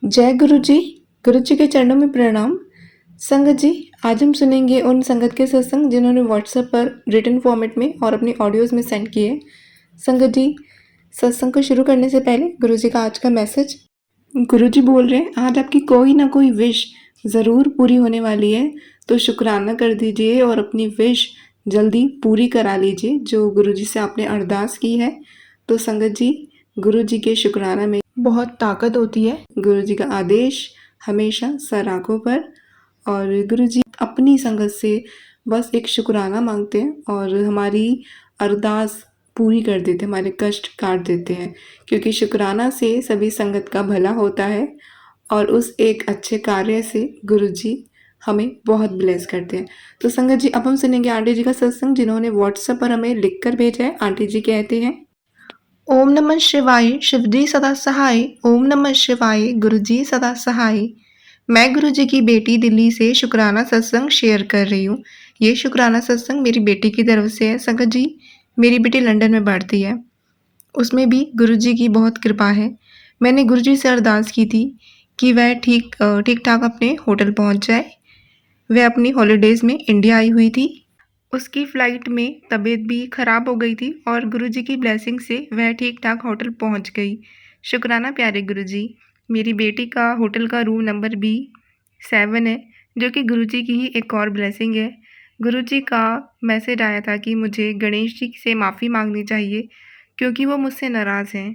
जय गुरु जी के चरणों में प्रणाम। संगत जी, आज हम सुनेंगे उन संगत के सत्संग जिन्होंने व्हाट्सएप पर रिटन फॉर्मेट में और अपनी ऑडियोज़ में सेंड किए। संगत जी, सत्संग को शुरू करने से पहले गुरु जी का आज का मैसेज। गुरु जी बोल रहे हैं, आज आपकी कोई ना कोई विश ज़रूर पूरी होने वाली है, तो शुक्राना कर दीजिए और अपनी विश जल्दी पूरी करा लीजिए जो गुरु जी से आपने अरदास की है। तो संगत जी, गुरु जी के शुक्राना में बहुत ताकत होती है। गुरु जी का आदेश हमेशा सर आँखों पर, और गुरु जी अपनी संगत से बस एक शुक्राना मांगते हैं और हमारी अरदास पूरी कर देते हैं, हमारे कष्ट काट देते हैं, क्योंकि शुक्राना से सभी संगत का भला होता है और उस एक अच्छे कार्य से गुरु जी हमें बहुत ब्लेस करते हैं। तो संगत जी, अब हम सुनेंगे आंटी जी का सत्संग जिन्होंने व्हाट्सएप पर हमें लिख कर भेजा है। आंटी जी कहते हैं, ओम नमः शिवाय, शिवजी सदा सहाय। ओम नमः शिवाय, गुरुजी सदा सहाय। मैं गुरुजी की बेटी दिल्ली से शुक्राना सत्संग शेयर कर रही हूँ। ये शुक्राना सत्संग मेरी बेटी की तरफ से है। संगत जी, मेरी बेटी लंदन में पढ़ती है, उसमें भी गुरुजी की बहुत कृपा है। मैंने गुरुजी से अरदास की थी कि वह ठीक ठाक अपने होटल पहुँच जाए। वह अपनी हॉलीडेज़ में इंडिया आई हुई थी। उसकी फ़्लाइट में तबीयत भी ख़राब हो गई थी और गुरुजी की ब्लेसिंग से वह ठीक ठाक होटल पहुंच गई। शुक्राना प्यारे गुरुजी। मेरी बेटी का होटल का रूम नंबर भी 7 है, जो कि गुरुजी की ही एक और ब्लेसिंग है। गुरुजी का मैसेज आया था कि मुझे गणेश जी से माफ़ी मांगनी चाहिए क्योंकि वो मुझसे नाराज़ हैं,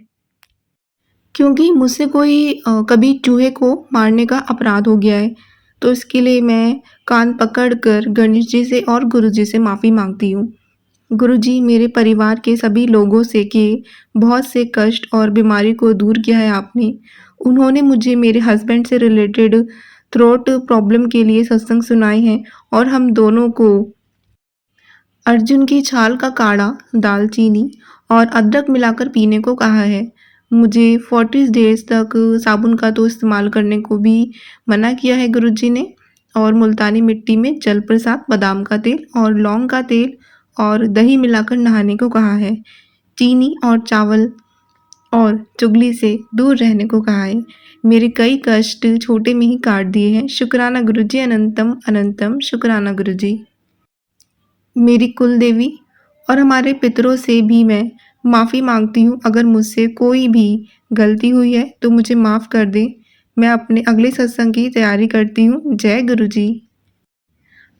क्योंकि मुझसे कोई कभी चूहे को मारने का अपराध हो गया है। तो इसके लिए मैं कान पकड़ कर गणेश जी से और गुरुजी से माफ़ी मांगती हूँ। गुरुजी, मेरे परिवार के सभी लोगों से के बहुत से कष्ट और बीमारी को दूर किया है आपने। उन्होंने मुझे मेरे हस्बैंड से रिलेटेड थ्रोट प्रॉब्लम के लिए सत्संग सुनाए हैं और हम दोनों को अर्जुन की छाल का काढ़ा, दालचीनी और अदरक मिलाकर पीने को कहा है। मुझे 40 डेज़ तक साबुन का तो इस्तेमाल करने को भी मना किया है गुरुजी ने, और मुल्तानी मिट्टी में जल प्रसाद, बादाम का तेल और लौंग का तेल और दही मिलाकर नहाने को कहा है। चीनी और चावल और चुगली से दूर रहने को कहा है। मेरे कई कष्ट छोटे में ही काट दिए हैं। शुक्राना गुरुजी, अनंतम अनंतम शुक्राना गुरुजी। मेरी कुल देवी और हमारे पितरों से भी मैं माफ़ी मांगती हूँ। अगर मुझसे कोई भी गलती हुई है तो मुझे माफ़ कर दें। मैं अपने अगले सत्संग की तैयारी करती हूँ। जय गुरुजी।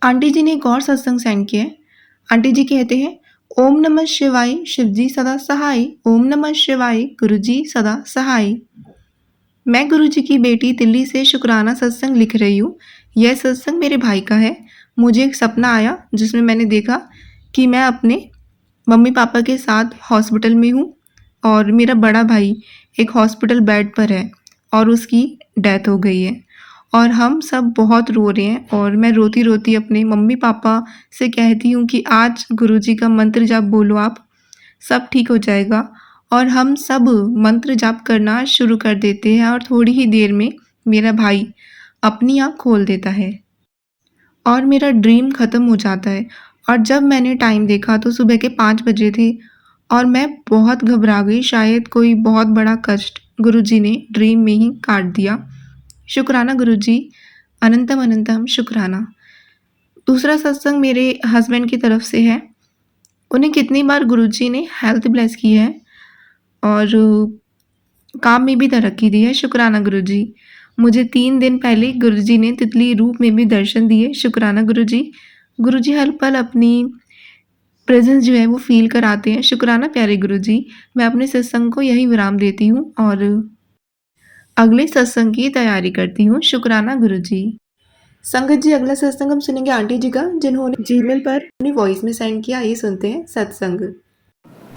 आंटी जी ने एक और सत्संग सेंड किया है। आंटी जी कहते हैं, ओम नमः शिवाय, शिवजी सदा सहाय। ओम नमः शिवाय, गुरुजी सदा सहाय। मैं गुरुजी की बेटी दिल्ली से शुक्राना सत्संग लिख रही हूँ। यह सत्संग मेरे भाई का है। मुझे एक सपना आया जिसमें मैंने देखा कि मैं अपने मम्मी पापा के साथ हॉस्पिटल में हूँ और मेरा बड़ा भाई एक हॉस्पिटल बेड पर है और उसकी डेथ हो गई है और हम सब बहुत रो रहे हैं। और मैं रोती रोती अपने मम्मी पापा से कहती हूँ कि आज गुरुजी का मंत्र जाप बोलो, आप सब ठीक हो जाएगा। और हम सब मंत्र जाप करना शुरू कर देते हैं और थोड़ी ही देर में मेरा भाई अपनी आँख खोल देता है और मेरा ड्रीम ख़त्म हो जाता है। और जब मैंने टाइम देखा तो सुबह के 5 बजे थे और मैं बहुत घबरा गई। शायद कोई बहुत बड़ा कष्ट गुरुजी ने ड्रीम में ही काट दिया। शुक्राना गुरुजी, अनंतम अनंतम शुक्राना। दूसरा सत्संग मेरे हस्बैंड की तरफ से है। उन्हें कितनी बार गुरुजी ने हेल्थ ब्लेस की है और काम में भी तरक्की दी है। शुक्राना गुरुजी। मुझे 3 दिन पहले गुरुजी ने तितली रूप में भी दर्शन दिए। शुक्राना गुरुजी। गुरुजी हर पल अपनी प्रेजेंस जो है वो फ़ील कराते हैं। शुक्राना प्यारे गुरुजी। मैं अपने सत्संग को यही विराम देती हूँ और अगले सत्संग की तैयारी करती हूँ। शुक्राना गुरुजी। संगत जी, अगला सत्संग हम सुनेंगे आंटी जी का, जिन्होंने जीमेल पर अपनी वॉइस में सेंड किया। ये सुनते हैं सत्संग।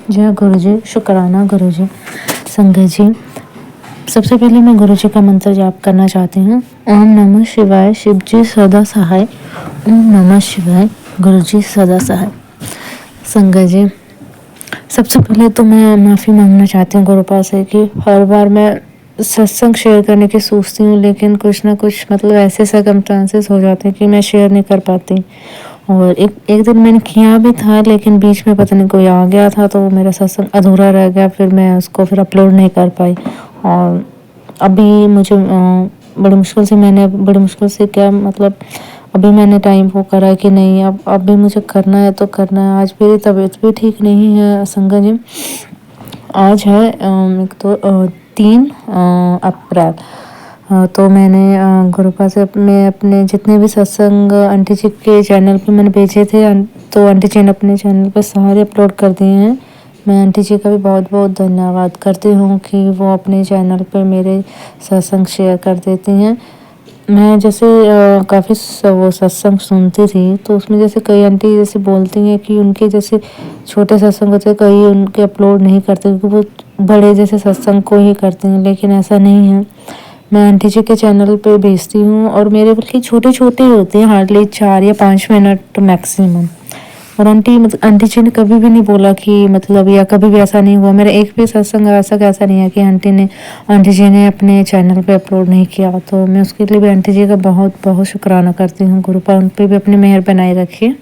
जय गुरुजी, शुक्राना गुरुजी। संगत जी, सबसे पहले मैं गुरुजी का मंत्र जाप करना चाहती हूँ। ओम नमः शिवाय, शिवजी सदा सहाय। ओम नमः शिवाय, गुरुजी सदा सहाय। संगत जी, सबसे पहले तो मैं माफ़ी मांगना चाहती हूँ गुरुपा से कि हर बार मैं सत्संग शेयर करने की सोचती हूँ, लेकिन कुछ ना कुछ मतलब ऐसे सर्कमस्टांसेस हो जाते हैं कि मैं शेयर नहीं कर पाती। और एक दिन मैंने किया भी था, लेकिन बीच में पता नहीं कोई आ गया था तो मेरा सत्संग अधूरा रह गया। फिर मैं उसको अपलोड नहीं कर पाई और अभी मुझे बड़ी मुश्किल से क्या मतलब अभी मैंने टाइम वो करा कि नहीं, अब भी मुझे करना है तो करना है। आज मेरी तबीयत भी ठीक नहीं है संगत जी। आज है एक तो 3 अप्रैल। तो मैंने गुरुपा से अपने जितने भी सत्संग आंटी जी के चैनल पे मैंने भेजे थे, तो आंटी जी ने अपने चैनल पे सारे अपलोड कर दिए हैं। मैं आंटी जी का भी बहुत बहुत धन्यवाद करती हूँ कि वो अपने चैनल पे मेरे सत्संग शेयर कर देती हैं। मैं जैसे काफ़ी वो सत्संग सुनती थी, तो उसमें जैसे कई आंटी जैसे बोलती हैं कि उनके जैसे छोटे सत्संग होते हैं, कई उनके अपलोड नहीं करते क्योंकि वो बड़े जैसे सत्संग को ही करते हैं, लेकिन ऐसा नहीं है। मैं आंटी जी के चैनल पे भेजती हूँ और मेरे बल्कि छोटे छोटे ही होते हैं, हार्डली 4 या 5 मिनट मैक्सिमम। और आंटी जी ने कभी भी नहीं बोला कि मतलब, या कभी भी ऐसा नहीं हुआ मेरा एक भी सत्संग ऐसा नहीं है कि आंटी जी ने अपने चैनल पे अपलोड नहीं किया। तो मैं उसके लिए भी आंटी जी का बहुत बहुत शुक्राना करती हूँ। गुरुपा उन पर भी अपनी मेहर बनाए रखिए।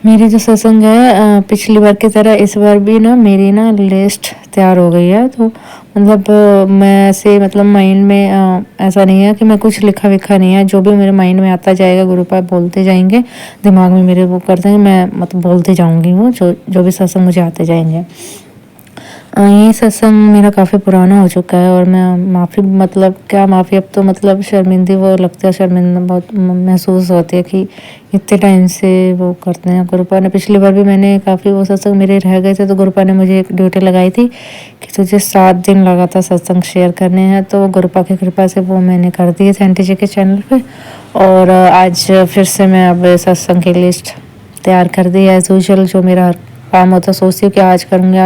मेरी जो सत्संग है पिछली बार की तरह इस बार भी ना मेरी ना लिस्ट तैयार हो गई है। तो मतलब मैं ऐसे मतलब माइंड में ऐसा नहीं है कि मैं कुछ लिखा विखा नहीं है, जो भी मेरे माइंड में आता जाएगा गुरुपा बोलते जाएंगे, दिमाग में मेरे वो कर देंगे, मैं मतलब बोलते जाऊंगी वो जो भी सत्संग मुझे आते जाएंगे। ये सत्संग मेरा काफ़ी पुराना हो चुका है और मैं माफ़ी मतलब क्या माफ़ी, अब तो मतलब शर्मिंदी वो लगता है, शर्मिंदा बहुत महसूस होती है कि इतने टाइम से वो करते हैं। गुरुपा ने पिछली बार भी मैंने काफ़ी वो सत्संग मेरे रह गए थे, तो गुरुपा ने मुझे एक ड्यूटी लगाई थी कि तुझे 7 दिन लगा था सत्संग शेयर करने हैं। तो गुरुपा की कृपा से वो मैंने कर दिए थे आंटी जी के चैनल पर। और आज फिर से मैं अब सत्संग की लिस्ट तैयार कर दी है। यूजुअल जो मेरा काम होता है, सोचती हूँ कि आज करूँगी,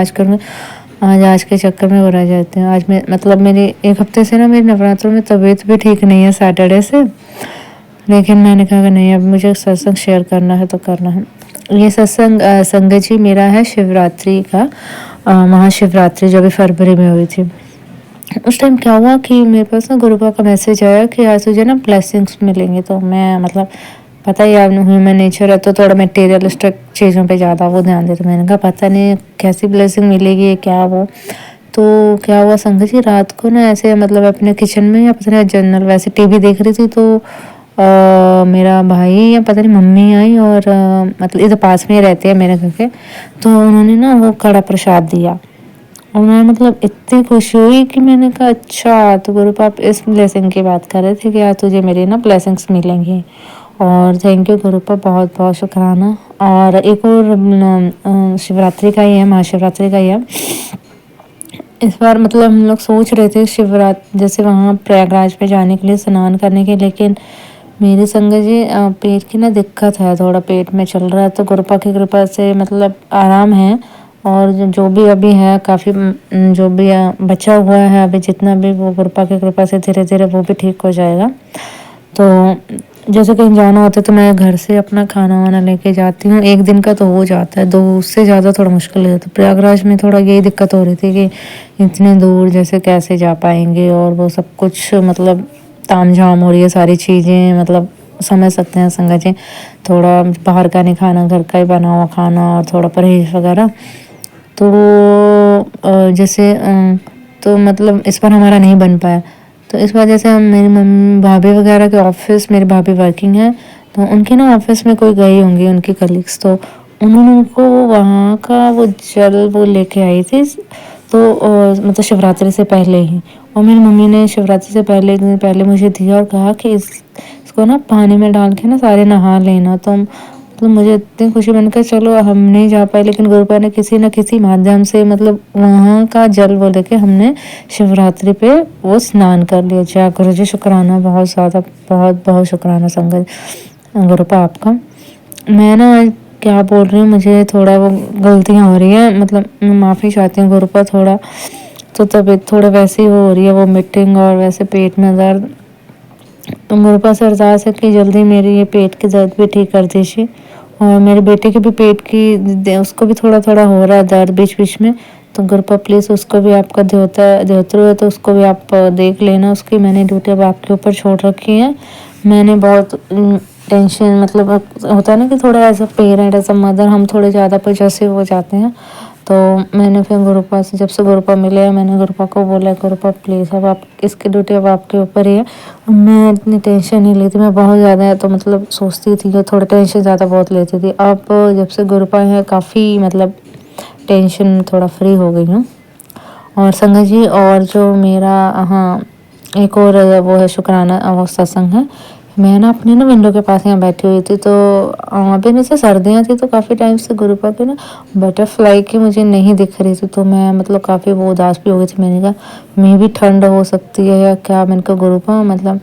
आज के चक्कर में हो रह जाते हैं। आज मैं मतलब मेरी एक हफ्ते से ना मेरी नवरात्रों में तबीयत भी ठीक नहीं है सैटरडे से, लेकिन मैंने कहा कि नहीं, अब मुझे सत्संग शेयर करना है तो करना है। ये सत्संग संगत जी मेरा है शिवरात्रि का, महाशिवरात्रि जो भी फरवरी में हुई थी। उस टाइम क्या हुआ कि मेरे पास ना गुरुपा का मैसेज आया कि आज तुझे ना ब्लेसिंग्स मिलेंगे। तो मैं मतलब पता ही आप ह्यूमन नेचर है तो थोड़ा मटेरियलिस्टिक चीज़ों पे ज़्यादा वो ध्यान देते। मैंने कहा पता नहीं कैसी ब्लेसिंग मिलेगी क्या वो। तो क्या हुआ संगत जी, रात को ना ऐसे मतलब अपने किचन में या पता नहीं जनरल वैसे टीवी देख रही थी, तो मेरा भाई या पता नहीं मम्मी आई और मतलब इधर पास में ही रहते हैं मेरे घर के, तो उन्होंने ना वो कड़ा प्रसाद दिया। और मैं मतलब इतनी खुशी हुई कि मैंने कहा अच्छा, तो गुरुपा आप इस ब्लेसिंग की बात कर रहे थे कि आज तुझे मेरी ना ब्लेसिंग्स मिलेंगी। और थैंक यू गुरुपा, बहुत बहुत शुक्राना। और एक और शिवरात्रि का ही है, महाशिवरात्रि का ही है। इस बार मतलब हम लोग सोच रहे थे शिवरात्रि जैसे वहाँ प्रयागराज में जाने के लिए, स्नान करने के, लेकिन मेरी संगत जी पेट की ना दिक्कत है, थोड़ा पेट में चल रहा है। तो गुरुपा की कृपा से मतलब आराम है। और जो भी अभी है काफ़ी जो भी बचा हुआ है अभी जितना भी, वो गुरुपा की कृपा से धीरे धीरे वो भी ठीक हो जाएगा। तो जैसे कहीं जाना होता है तो मैं घर से अपना खाना वाना लेके जाती हूँ, एक दिन का तो हो जाता है, 2 उससे ज़्यादा थोड़ा मुश्किल है। तो प्रयागराज में थोड़ा यही दिक्कत हो रही थी कि इतने दूर जैसे कैसे जा पाएंगे, और वो सब कुछ मतलब ताम झाम हो रही है सारी चीज़ें, मतलब समझ सकते हैं संगत जी, थोड़ा बाहर का नहीं खाना, घर का ही बना हुआ खाना और थोड़ा परहेज वगैरह। तो जैसे तो मतलब इस बार हमारा नहीं बन पाया। तो इस वजह से हम मेरी मम्मी भाभी वगैरह के ऑफिस, मेरी भाभी वर्किंग है तो उनके ना ऑफिस में कोई गई होंगी उनकी कलीग्स, तो उन्होंने उनको वहाँ का वो जल वो लेके आई थी। तो मतलब शिवरात्रि से पहले ही, और मेरी मम्मी ने शिवरात्रि से पहले मुझे दिया और कहा कि इसको ना पानी में डाल के ना सारे नहा लेना। तो मुझे इतनी खुशी, मैंने कहा चलो हम नहीं जा पाए, लेकिन गुरुपा ने किसी न किसी माध्यम से मतलब वहाँ का जल वो लेके हमने शिवरात्रि पे वो स्नान कर लिया। जय गुरु जी, शुक्राना, बहुत ज़्यादा बहुत बहुत शुक्राना संगत गुरुपा आपका। मैं ना क्या बोल रही हूँ, मुझे थोड़ा वो गलतियाँ हो रही है, मतलब मैं माफ़ी चाहती हूँ गुरुपा, थोड़ा तो तबीयत थोड़ा वैसे ही हो रही है, वो मीटिंग और वैसे पेट में दर्द। तो गुरुपा से अरदास है कि जल्दी मेरी ये पेट की दर्द भी ठीक कर दीजिए। और मेरे बेटे के भी पेट की उसको भी थोड़ा थोड़ा हो रहा है दर्द बीच बीच में। तो गुरुपा प्लीज़ उसको भी आपका देवतरु है तो उसको भी आप देख लेना। उसकी मैंने ड्यूटी अब आपके ऊपर छोड़ रखी है। मैंने बहुत टेंशन, मतलब होता है ना कि थोड़ा as a parent as a mother हम थोड़े ज़्यादा पोजेसिव हो जाते हैं। तो मैंने फिर गुरुपा से, जब से गुरुपा मिले, मैंने गुरुपा को बोला, गुरुपा प्लीज़ अब आप, इसकी ड्यूटी अब आपके ऊपर ही है। मैं इतनी टेंशन नहीं लेती, मैं बहुत ज़्यादा तो मतलब सोचती थी कि थोड़ा टेंशन ज़्यादा बहुत लेती थी। अब जब से गुरुपा है काफ़ी मतलब टेंशन थोड़ा फ्री हो गई हूँ। और संगत जी, और जो मेरा, हाँ, एक और वो है शुक्राना, वो सत्संग है। मैं ना अपनी ना विंडो के पास यहाँ बैठी हुई थी, तो अभी ना से सर्दियाँ थी, तो काफ़ी टाइम से गुरुपा के ना बटरफ्लाई की मुझे नहीं दिख रही थी, तो मैं मतलब काफ़ी वो उदास भी हो गई थी। मैंने कहा मे भी ठंड हो सकती है या क्या। मैंने कहा गुरुपा मतलब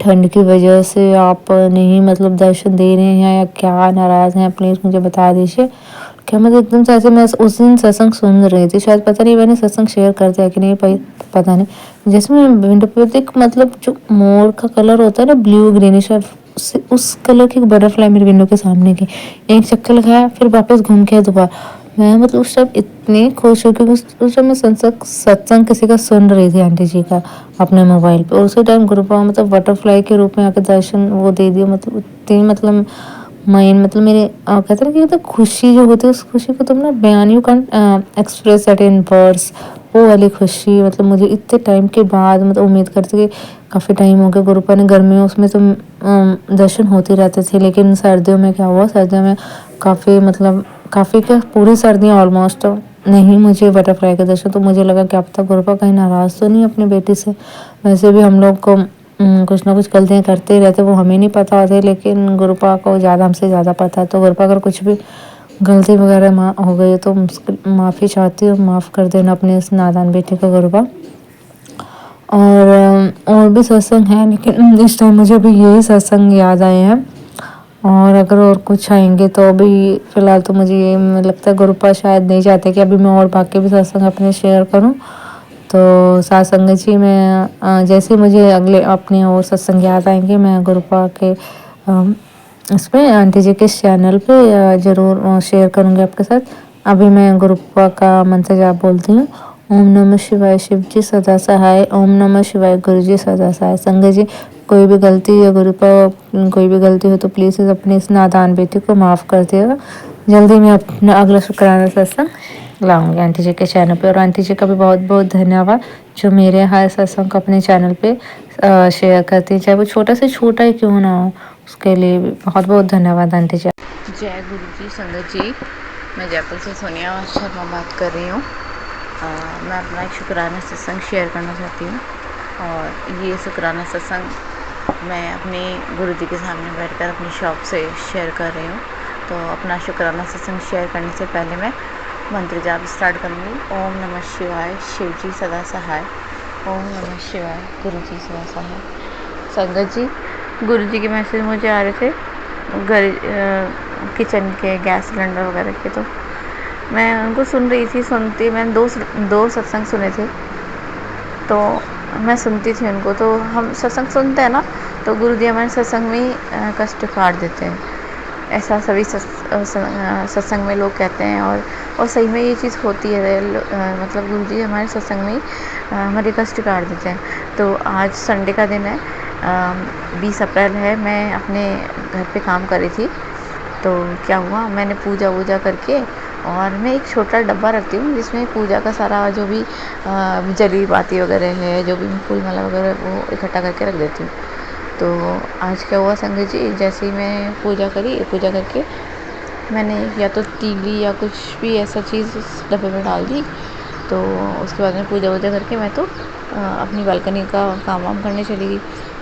ठंड की वजह से आप नहीं मतलब दर्शन दे रहे हैं या क्या, नाराज़ हैं, प्लीज़ मुझे बता दीजिए। क्या मतलब एकदम से ऐसे, मैं उस दिन सत्संग सुन रही थी, शायद पता नहीं मैंने सत्संग शेयर कर दिया कि नहीं, पता नहीं। जैसे मैं विंडो पे देख, मतलब जो मोर का कलर होता है ना, ब्लू ग्रीनिश, उस कलर की बटरफ्लाई मेरे विंडो के सामने की, एक चक्कर लगाया, फिर वापस घूम के दोबारा। मैं मतलब उस टाइम इतनी खुश हूँ क्योंकि उस टाइम मैं सत्संग किसी का सुन रही थी, आंटी जी का, अपने मोबाइल पे। और उसी टाइम गुरुपा मतलब बटरफ्लाई के रूप में आकर दर्शन वो दे दिया। मतलब इतनी मतलब माइंड, मतलब मेरे कहते हैं ना कि मतलब खुशी जो होती है, उस खुशी को तुम ना बयान, you can express that in words. वो वाली खुशी मतलब मुझे इतने टाइम के बाद, मतलब उम्मीद करती कि काफ़ी टाइम हो गया गुरुपा ने, गर्मियों उसमें तो दर्शन होते रहते थे, लेकिन सर्दियों में क्या हुआ, सर्दियों में काफ़ी मतलब काफ़ी क्या, पूरी सर्दियाँ ऑलमोस्ट नहीं मुझे बटरफ्लाई के दर्शन। तो मुझे लगा क्या पता गुरुपा कहीं नाराज़ तो नहीं अपनी बेटी से। वैसे भी हम लोग को कुछ ना कुछ गलतियाँ करते ही रहते, वो हमें नहीं पता होती, लेकिन गुरुपा को ज़्यादा, हमसे ज़्यादा पता है। तो गुरुपा अगर कुछ भी गलती वगैरह हो गई तो माफ़ी चाहती हूँ, माफ़ कर देना अपने इस नादान बेटे को गुरुपा। और भी सत्संग है, लेकिन इस टाइम मुझे अभी यही सत्संग याद आए हैं। और अगर और कुछ आएंगे तो अभी फ़िलहाल तो मुझे ये लगता है गुरुपा शायद नहीं चाहते कि अभी मैं और बाकी भी सत्संग अपने शेयर करूं। तो साथ संगत जी, मैं जैसे ही मुझे अगले अपने और सत्संग याद आएंगे, मैं गुरुपा के इसमें आंटी जी के इस चैनल पे ज़रूर शेयर करूँगी आपके साथ। अभी मैं गुरुपा का मंत्र जाप बोलती हूँ। ओम नमः शिवाय, शिव जी सदा सहाय। ओम नमः शिवाय, गुरु जी सदा सहाय। संगत जी, कोई भी गलती या गुरुपा कोई भी गलती हो तो प्लीज़ अपनी इस नादान बेटी को माफ़ कर दिएगा। जल्दी मैं अपना अगला शुक्राना सत्संग लाऊंगी आंटी जी के चैनल पे। और आंटी जी का भी बहुत बहुत धन्यवाद जो मेरे हर सत्संग को अपने चैनल पे शेयर करती हैं, चाहे वो छोटा से छोटा ही क्यों ना हो, उसके लिए भी बहुत बहुत धन्यवाद आंटी जी। जय गुरु जी। संगत जी, मैं जयपुर से सोनिया शर्मा बात कर रही हूँ। मैं अपना एक शुक्राना सत्संग शेयर करना चाहती हूँ। और ये शुक्राना सत्संग मैं अपने गुरु जी के सामने बैठकर अपनी शॉप से शेयर कर रही हूँ। तो अपना शुक्राना सत्संग शेयर करने से पहले मैं मंत्र जाप स्टार्ट करूँगी। ओम नमः शिवाय, शिव जी सदा सहाय। ओम नमः शिवाय, गुरु जी सदा सहाय। संगत जी, गुरु जी के मैसेज मुझे आ रहे थे घर किचन के, गैस सिलेंडर वगैरह के, तो मैं उनको सुन रही थी। मैंने दो सत्संग सुने थे, तो मैं सुनती थी उनको। तो हम सत्संग सुनते हैं ना, तो गुरु जी हमारे सत्संग में ही कष्ट काट देते हैं, ऐसा सभी सत्संग में लोग कहते हैं। और सही में ये चीज़ होती है। मतलब गुरु जी हमारे सत्संग में ही हमारे कष्ट काट देते हैं। तो आज संडे का दिन है, 20 अप्रैल है। मैं अपने घर पे काम कर रही थी, तो क्या हुआ, मैंने पूजा वूजा करके, और मैं एक छोटा डब्बा रखती हूँ जिसमें पूजा का सारा जो भी जली बाती वगैरह है, जो भी फूल माला वगैरह, वो इकट्ठा करके रख देती हूँ। तो आज क्या हुआ संगत जी, जैसे ही मैं पूजा करके मैंने या तो तीली या कुछ भी ऐसा चीज़ उस डब्बे में डाल दी। तो उसके बाद में पूजा वूजा करके मैं तो अपनी बालकनी का काम वाम करने चली गई।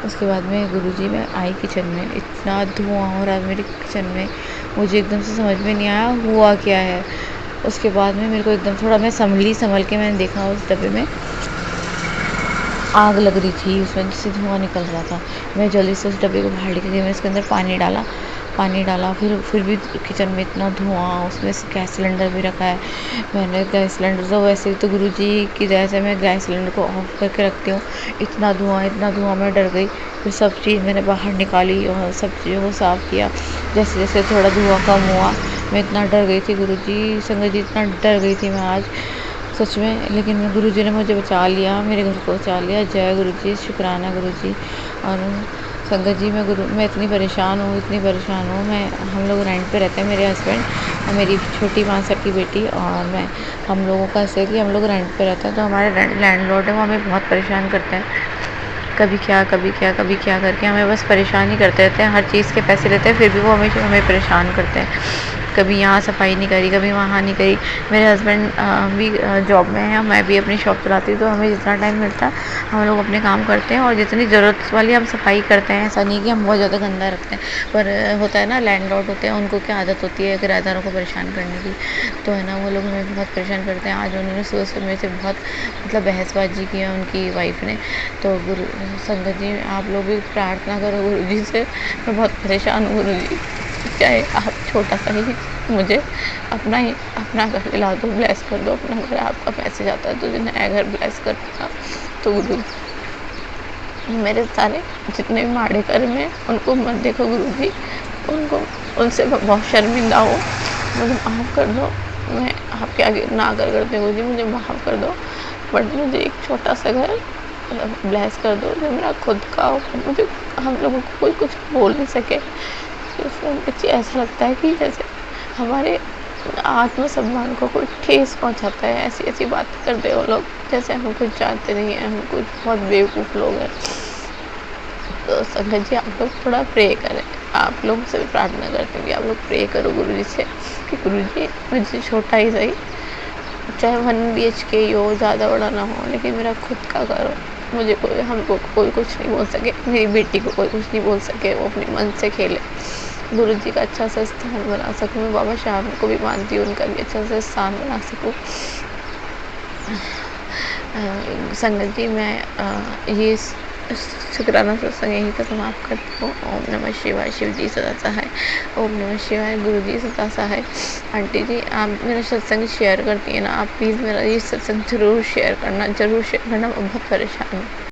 उसके बाद में गुरुजी में आई किचन में, इतना धुआं हो रहा है मेरे किचन में, मुझे एकदम से समझ में नहीं आया हुआ क्या है। उसके बाद में मेरे को एकदम थोड़ा, मैं संभल के मैंने देखा, उस डब्बे में आग लग रही थी, उसमें से धुआं निकल रहा था। मैं जल्दी से उस डब्बे को बाहर लेके गई, मैंने उसके अंदर पानी डाला, फिर भी किचन में इतना धुआं, उसमें से गैस सिलेंडर भी रखा है। मैंने गैस सिलेंडर, तो वैसे ही तो गुरुजी की दया से मैं गैस सिलेंडर को ऑफ करके रखती हूँ। इतना धुआं, मैं डर गई। फिर सब चीज़ मैंने बाहर निकाली और सब चीज़ों को साफ़ किया। जैसे जैसे थोड़ा धुआं कम हुआ, मैं इतना डर गई थी गुरुजी, संगत जी, इतना डर गई थी मैं आज सच में। लेकिन गुरुजी ने मुझे बचा लिया, मेरे घर को बचा लिया। जय गुरुजी, शुक्राना गुरुजी। और संगत जी मैं इतनी परेशान हूँ, हम लोग रेंट पे रहते हैं, मेरे हस्बैंड और मेरी छोटी 5 साल की बेटी और मैं। हम लोगों का ऐसे है कि हम लोग रेंट पे रहते हैं, तो हमारे लैंडलॉर्ड है वो हमें बहुत परेशान करते हैं। कभी क्या करके हमें बस परेशान ही करते रहते हैं। हर चीज़ के पैसे लेते हैं, फिर भी वो हमेशा हमें परेशान करते हैं। कभी यहाँ सफाई नहीं करी, कभी वहाँ नहीं करी। मेरे हस्बैंड भी जॉब में हैं, मैं भी अपनी शॉप चलाती हूँ, तो हमें जितना टाइम मिलता है हम लोग अपने काम करते हैं और जितनी ज़रूरत वाली हम सफाई करते हैं। ऐसा नहीं कि हम बहुत ज़्यादा गंदा रखते हैं, पर होता है ना, लैंडलॉर्ड होते हैं, उनको क्या आदत होती है किराएदारों को परेशान करने की, तो है ना, वो लोग हमें बहुत परेशान करते हैं। आज उन्होंने सुबह मेरे से बहुत मतलब बहसबाजी की है उनकी वाइफ ने। तो गुरु संगत जी, आप लोग भी प्रार्थना करो गुरु जी से। मैं बहुत परेशान हूँ गुरु जी, चाहे आप छोटा सा ही मुझे अपना घर दिला दो, ब्लेस कर दो अपना घर। आपका मैसेज आता है तो नया घर ब्लेस कर देना। तो गुरु मेरे सारे जितने भी माड़े कर्म हैं उनको मत देखो गुरु जी, उनसे मैं बहुत शर्मिंदा हूँ, मुझे माफ़ कर दो। मैं आपके आगे ना करते गुरु जी, मुझे माफ़ कर दो। बट मुझे एक छोटा सा घर ब्लेस कर दो जो मेरा खुद का हो। मुझे हम लोगों को कोई कुछ बोल नहीं सके। मुझे ऐसा लगता है कि जैसे हमारे आत्मसम्मान को कोई ठेस पहुंचाता है। ऐसी बातें करते हैं वो लोग, जैसे हम कुछ जानते नहीं हैं, हम कुछ बहुत बेवकूफ़ लोग हैं। तो संगत जी, आप लोग थोड़ा प्रे करें। आप लोग से भी प्रार्थना करते हैं कि आप लोग प्रे करो गुरु जी से कि गुरु जी मुझे छोटा ही सही, चाहे 1 BHK ही हो, ज़्यादा बड़ा ना हो, लेकिन मेरा खुद का घर हो। मुझे हमको कोई कुछ नहीं बोल सके, मेरी बेटी को कोई कुछ नहीं बोल सके, वो अपने मन से खेले। गुरु जी का अच्छा सा स्थान बना सकूँ। मैं बाबा श्याम को भी मानती हूँ, उनका भी अच्छा सा स्थान बना सकूँ। संगत जी, मैं ये शुक्राना सत्संग यहीं पर समाप्त करती हूँ। ओम नमः शिवाय। शिव जी सदा सहाय। ओम नमः शिवाय। गुरु जी सदा सहाय। आंटी जी, आप मेरा सत्संग शेयर करती हैं ना, आप प्लीज़ मेरा ये सत्संग ज़रूर शेयर करना, मैं बहुत परेशान हूँ।